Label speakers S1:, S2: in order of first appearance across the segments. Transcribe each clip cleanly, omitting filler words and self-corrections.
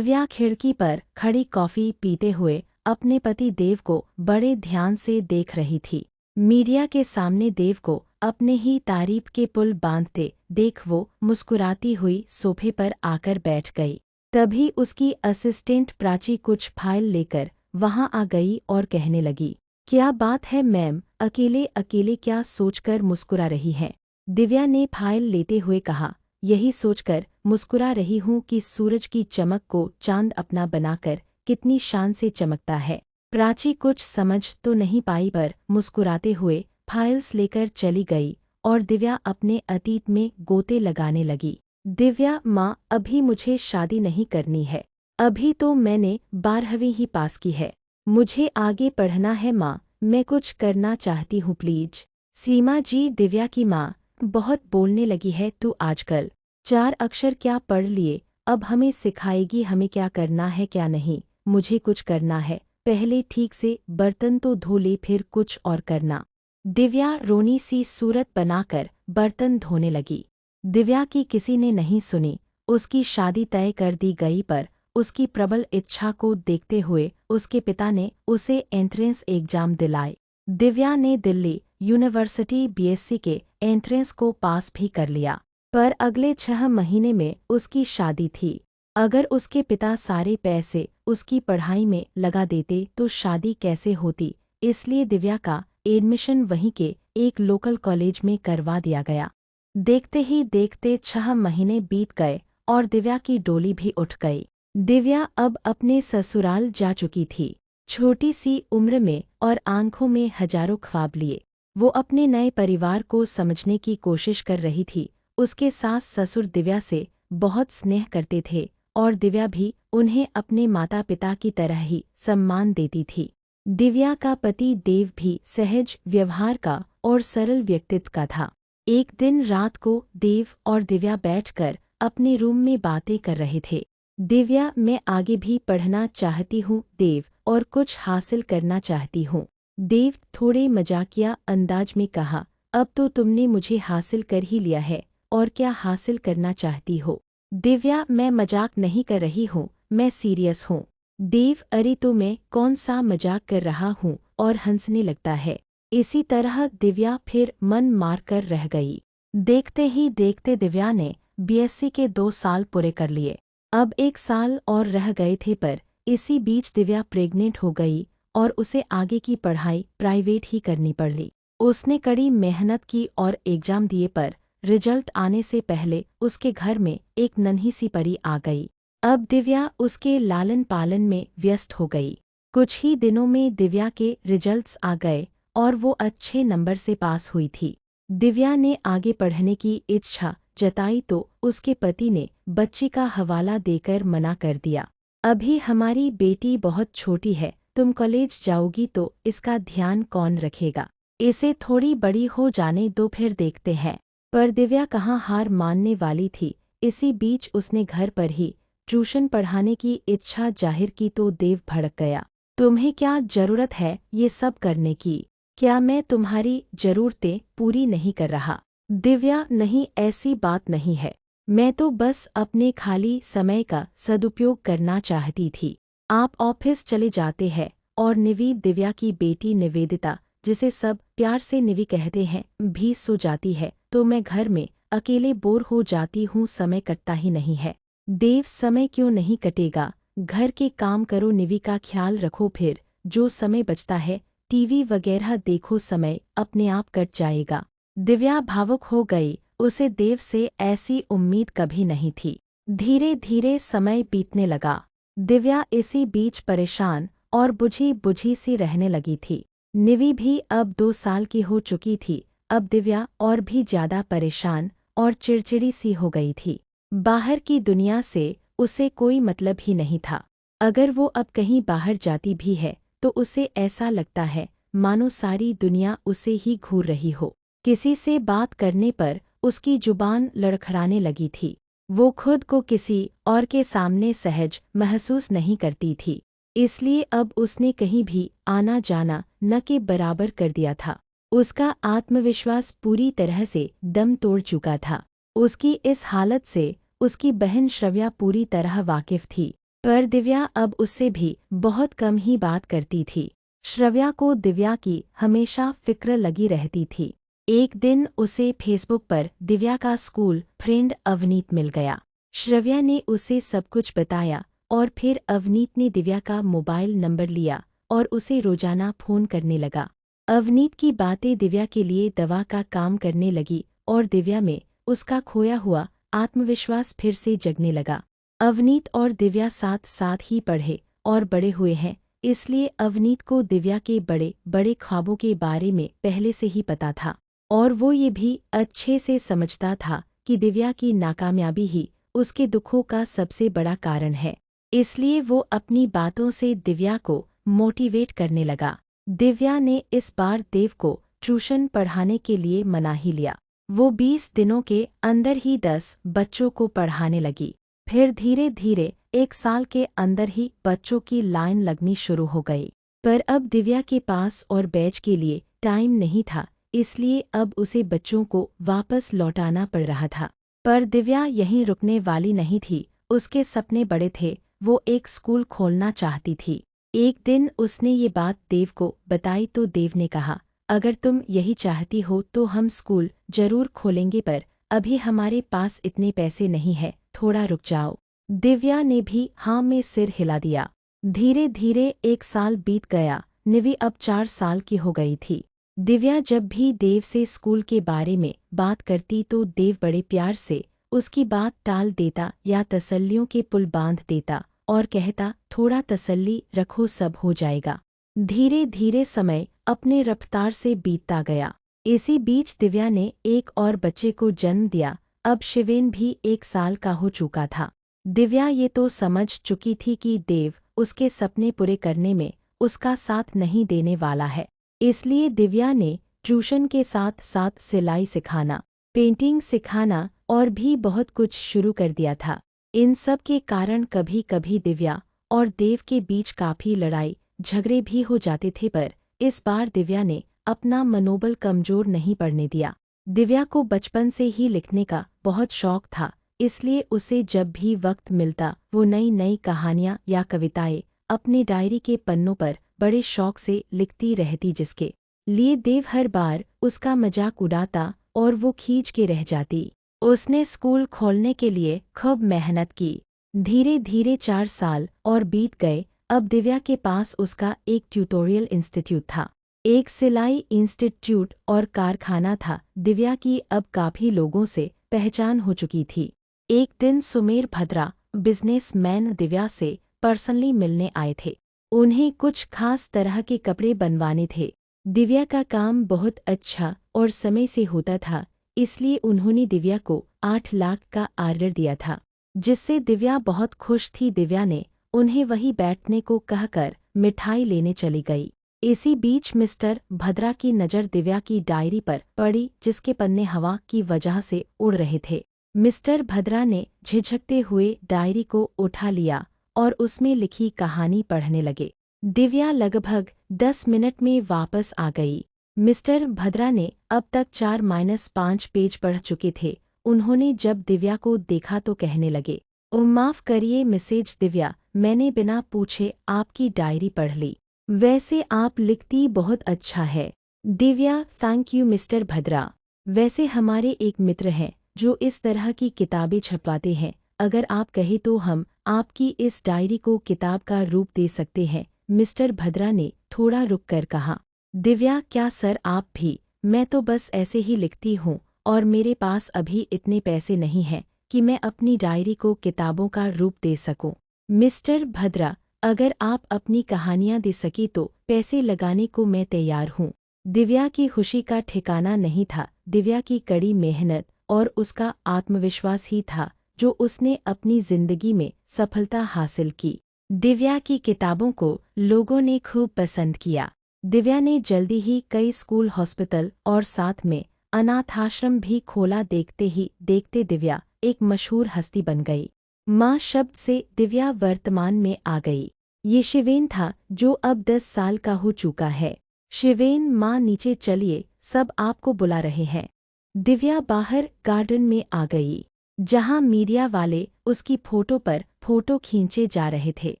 S1: दिव्या खिड़की पर खड़ी कॉफी पीते हुए अपने पति देव को बड़े ध्यान से देख रही थी। मीडिया के सामने देव को अपने ही तारीफ के पुल बांधते देख वो मुस्कुराती हुई सोफे पर आकर बैठ गई। तभी उसकी असिस्टेंट प्राची कुछ फाइल लेकर वहां आ गई और कहने लगी, क्या बात है मैम, अकेले अकेले क्या सोचकर मुस्कुरा रही हैं? दिव्या ने फाइल लेते हुए कहा, यही सोचकर मुस्कुरा रही हूँ कि सूरज की चमक को चांद अपना बनाकर कितनी शान से चमकता है। प्राची कुछ समझ तो नहीं पाई पर मुस्कुराते हुए फाइल्स लेकर चली गई और दिव्या अपने अतीत में गोते लगाने लगी। दिव्या माँ, अभी मुझे शादी नहीं करनी है, अभी तो मैंने 12वीं ही पास की है, मुझे आगे पढ़ना है माँ, मैं कुछ करना चाहती हूँ प्लीज। सीमा जी, दिव्या की माँ, बहुत बोलने लगी है तू आजकल, 4 अक्षर क्या पढ़ लिए, अब हमें सिखाएगी हमें क्या करना है क्या नहीं। मुझे कुछ करना है, पहले ठीक से बर्तन तो धो ले फिर कुछ और करना। दिव्या रोनी सी सूरत बनाकर बर्तन धोने लगी। दिव्या की किसी ने नहीं सुनी, उसकी शादी तय कर दी गई पर उसकी प्रबल इच्छा को देखते हुए उसके पिता ने उसे एंट्रेंस एग्जाम दिलाए। दिव्या ने दिल्ली यूनिवर्सिटी बीएससी के एंट्रेंस को पास भी कर लिया, पर अगले 6 महीने में उसकी शादी थी। अगर उसके पिता सारे पैसे उसकी पढ़ाई में लगा देते तो शादी कैसे होती, इसलिए दिव्या का एडमिशन वहीं के एक लोकल कॉलेज में करवा दिया गया। देखते ही देखते 6 महीने बीत गए और दिव्या की डोली भी उठ गई। दिव्या अब अपने ससुराल जा चुकी थी। छोटी सी उम्र में और आंखों में हजारों ख्वाब लिए वो अपने नए परिवार को समझने की कोशिश कर रही थी। उसके सास ससुर दिव्या से बहुत स्नेह करते थे और दिव्या भी उन्हें अपने माता पिता की तरह ही सम्मान देती थी। दिव्या का पति देव भी सहज व्यवहार का और सरल व्यक्तित्व का था। एक दिन रात को देव और दिव्या बैठकर अपने रूम में बातें कर रहे थे। दिव्या, मैं आगे भी पढ़ना चाहती हूँ देव, और कुछ हासिल करना चाहती हूँ। देव थोड़े मजाकिया अंदाज में कहा, अब तो तुमने मुझे हासिल कर ही लिया है, और क्या हासिल करना चाहती हो? दिव्या, मैं मजाक नहीं कर रही हूँ, मैं सीरियस हूँ। देव, अरे तो मैं कौन सा मजाक कर रहा हूँ, और हंसने लगता है। इसी तरह दिव्या फिर मन मार कर रह गई। देखते ही देखते दिव्या ने बीएससी के 2 साल पूरे कर लिए। अब 1 साल और रह गए थे पर इसी बीच दिव्या प्रेग्नेंट हो गई और उसे आगे की पढ़ाई प्राइवेट ही करनी पड़ी। उसने कड़ी मेहनत की और एग्जाम दिए पर रिजल्ट आने से पहले उसके घर में एक नन्ही सी परी आ गई। अब दिव्या उसके लालन पालन में व्यस्त हो गई। कुछ ही दिनों में दिव्या के रिजल्ट्स आ गए और वो अच्छे नंबर से पास हुई थी। दिव्या ने आगे पढ़ने की इच्छा जताई तो उसके पति ने बच्ची का हवाला देकर मना कर दिया। अभी हमारी बेटी बहुत छोटी है, तुम कॉलेज जाओगी तो इसका ध्यान कौन रखेगा? इसे थोड़ी बड़ी हो जाने दो फिर देखते हैं। पर दिव्या कहाँ हार मानने वाली थी। इसी बीच उसने घर पर ही ट्यूशन पढ़ाने की इच्छा जाहिर की तो देव भड़क गया। तुम्हें क्या जरूरत है ये सब करने की? क्या मैं तुम्हारी जरूरतें पूरी नहीं कर रहा? दिव्या, नहीं, ऐसी बात नहीं है, मैं तो बस अपने खाली समय का सदुपयोग करना चाहती थी। आप ऑफिस चले जाते हैं और निवी, दिव्या की बेटी निवेदिता, जिसे सब प्यार से निवी कहते हैं, भी सो जाती है तो मैं घर में अकेले बोर हो जाती हूँ, समय कटता ही नहीं है। देव, समय क्यों नहीं कटेगा, घर के काम करो, निवी का ख्याल रखो, फिर जो समय बचता है टीवी वगैरह देखो, समय अपने आप कट जाएगा। दिव्या भावुक हो गई, उसे देव से ऐसी उम्मीद कभी नहीं थी। धीरे धीरे समय बीतने लगा। दिव्या इसी बीच परेशान और बुझी बुझी सी रहने लगी थी। निवी भी अब 2 साल की हो चुकी थी। अब दिव्या और भी ज्यादा परेशान और चिड़चिड़ी सी हो गई थी। बाहर की दुनिया से उसे कोई मतलब ही नहीं था। अगर वो अब कहीं बाहर जाती भी है तो उसे ऐसा लगता है मानो सारी दुनिया उसे ही घूर रही हो। किसी से बात करने पर उसकी जुबान लड़खड़ाने लगी थी। वो खुद को किसी और के सामने सहज महसूस नहीं करती थी, इसलिए अब उसने कहीं भी आना जाना न के बराबर कर दिया था। उसका आत्मविश्वास पूरी तरह से दम तोड़ चुका था। उसकी इस हालत से उसकी बहन श्रव्या पूरी तरह वाकिफ थी। पर दिव्या अब उससे भी बहुत कम ही बात करती थी। श्रव्या को दिव्या की हमेशा फिक्र लगी रहती थी। एक दिन उसे फेसबुक पर दिव्या का स्कूल फ्रेंड अवनीत मिल गया। श्रव्या ने उसे सब कुछ बताया और फिर अवनीत ने दिव्या का मोबाइल नंबर लिया और उसे रोजाना फ़ोन करने लगा। अवनीत की बातें दिव्या के लिए दवा का काम करने लगी और दिव्या में उसका खोया हुआ आत्मविश्वास फिर से जगने लगा। अवनीत और दिव्या साथ साथ ही पढ़े और बड़े हुए हैं, इसलिए अवनीत को दिव्या के बड़े बड़े ख्वाबों के बारे में पहले से ही पता था और वो ये भी अच्छे से समझता था कि दिव्या की नाकामयाबी ही उसके दुखों का सबसे बड़ा कारण है। इसलिए वो अपनी बातों से दिव्या को मोटिवेट करने लगा। दिव्या ने इस बार देव को ट्यूशन पढ़ाने के लिए मना ही लिया। वो 20 दिनों के अंदर ही 10 बच्चों को पढ़ाने लगी। फिर धीरे धीरे 1 साल के अंदर ही बच्चों की लाइन लगनी शुरू हो गई। पर अब दिव्या के पास और बैच के लिए टाइम नहीं था, इसलिए अब उसे बच्चों को वापस लौटाना पड़ रहा था। पर दिव्या यहीं रुकने वाली नहीं थी, उसके सपने बड़े थे, वो एक स्कूल खोलना चाहती थी। एक दिन उसने ये बात देव को बताई तो देव ने कहा, अगर तुम यही चाहती हो तो हम स्कूल जरूर खोलेंगे, पर अभी हमारे पास इतने पैसे नहीं है, थोड़ा रुक जाओ। दिव्या ने भी हाँ में सिर हिला दिया। धीरे धीरे 1 साल बीत गया, निवी अब 4 साल की हो गई थी। दिव्या जब भी देव से स्कूल के बारे में बात करती तो देव बड़े प्यार से उसकी बात टाल देता या तसल्लियों के पुल बांध देता और कहता, थोड़ा तसल्ली रखो, सब हो जाएगा। धीरे धीरे समय अपने रफ्तार से बीतता गया। इसी बीच दिव्या ने एक और बच्चे को जन्म दिया। अब शिवेन भी 1 साल का हो चुका था। दिव्या ये तो समझ चुकी थी कि देव उसके सपने पूरे करने में उसका साथ नहीं देने वाला है, इसलिए दिव्या ने ट्यूशन के साथ साथ सिलाई सिखाना, पेंटिंग सिखाना और भी बहुत कुछ शुरू कर दिया था। इन सब के कारण कभी कभी दिव्या और देव के बीच काफ़ी लड़ाई झगड़े भी हो जाते थे, पर इस बार दिव्या ने अपना मनोबल कमजोर नहीं पड़ने दिया। दिव्या को बचपन से ही लिखने का बहुत शौक था, इसलिए उसे जब भी वक्त मिलता वो नई नई कहानियाँ या कविताएं अपने डायरी के पन्नों पर बड़े शौक से लिखती रहती, जिसके लिए देव हर बार उसका मजाक उड़ाता और वो खींच के रह जाती। उसने स्कूल खोलने के लिए खूब मेहनत की। धीरे धीरे 4 साल और बीत गए। अब दिव्या के पास उसका एक ट्यूटोरियल इंस्टीट्यूट था, एक सिलाई इंस्टीट्यूट और कारखाना था। दिव्या की अब काफ़ी लोगों से पहचान हो चुकी थी। एक दिन सुमेर भद्रा बिजनेसमैन दिव्या से पर्सनली मिलने आए थे। उन्हें कुछ खास तरह के कपड़े बनवाने थे। दिव्या का काम बहुत अच्छा और समय से होता था, इसलिए उन्होंने दिव्या को 8 लाख का ऑर्डर दिया था, जिससे दिव्या बहुत खुश थी। दिव्या ने उन्हें वहीं बैठने को कहकर मिठाई लेने चली गई। इसी बीच मिस्टर भद्रा की नज़र दिव्या की डायरी पर पड़ी, जिसके पन्ने हवा की वजह से उड़ रहे थे। मिस्टर भद्रा ने झिझकते हुए डायरी को उठा लिया और उसमें लिखी कहानी पढ़ने लगे। दिव्या लगभग 10 मिनट में वापस आ गई। मिस्टर भद्रा ने अब तक 4-5 पेज पढ़ चुके थे। उन्होंने जब दिव्या को देखा तो कहने लगे, माफ़ करिए मिसेज दिव्या, मैंने बिना पूछे आपकी डायरी पढ़ ली। वैसे आप लिखती बहुत अच्छा है। दिव्या, थैंक यू मिस्टर भद्रा। वैसे हमारे एक मित्र हैं जो इस तरह की किताबें छपवाते हैं। अगर आप कहें तो हम आपकी इस डायरी को किताब का रूप दे सकते हैं, मिस्टर भद्रा ने थोड़ा रुक कर कहा। दिव्या, क्या सर आप भी? मैं तो बस ऐसे ही लिखती हूँ और मेरे पास अभी इतने पैसे नहीं हैं कि मैं अपनी डायरी को किताबों का रूप दे सकूं। मिस्टर भद्रा, अगर आप अपनी कहानियां दे सके तो पैसे लगाने को मैं तैयार हूँ। दिव्या की खुशी का ठिकाना नहीं था। दिव्या की कड़ी मेहनत और उसका आत्मविश्वास ही था जो उसने अपनी जिंदगी में सफलता हासिल की। दिव्या की किताबों को लोगों ने खूब पसंद किया। दिव्या ने जल्दी ही कई स्कूल, हॉस्पिटल और साथ में अनाथाश्रम भी खोला। देखते ही देखते दिव्या एक मशहूर हस्ती बन गई। माँ शब्द से दिव्या वर्तमान में आ गई। ये शिवेन था जो अब 10 साल का हो चुका है। शिवेन, माँ नीचे चलिए, सब आपको बुला रहे हैं। दिव्या बाहर गार्डन में आ गई, जहाँ मीडिया वाले उसकी फोटो पर फोटो खींचे जा रहे थे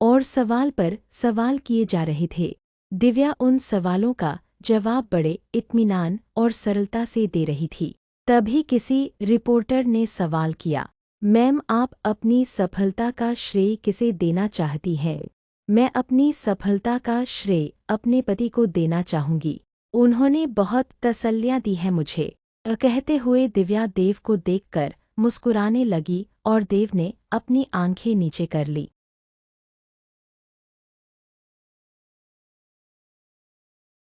S1: और सवाल पर सवाल किए जा रहे थे। दिव्या उन सवालों का जवाब बड़े इत्मीनान और सरलता से दे रही थी। तभी किसी रिपोर्टर ने सवाल किया, मैम, आप अपनी सफलता का श्रेय किसे देना चाहती हैं? मैं अपनी सफलता का श्रेय अपने पति को देना चाहूँगी। उन्होंने बहुत तसल्लियाँ दी हैं मुझे। कहते हुए दिव्या देव को देखकर मुस्कुराने लगी और देव ने अपनी आंखें नीचे कर ली।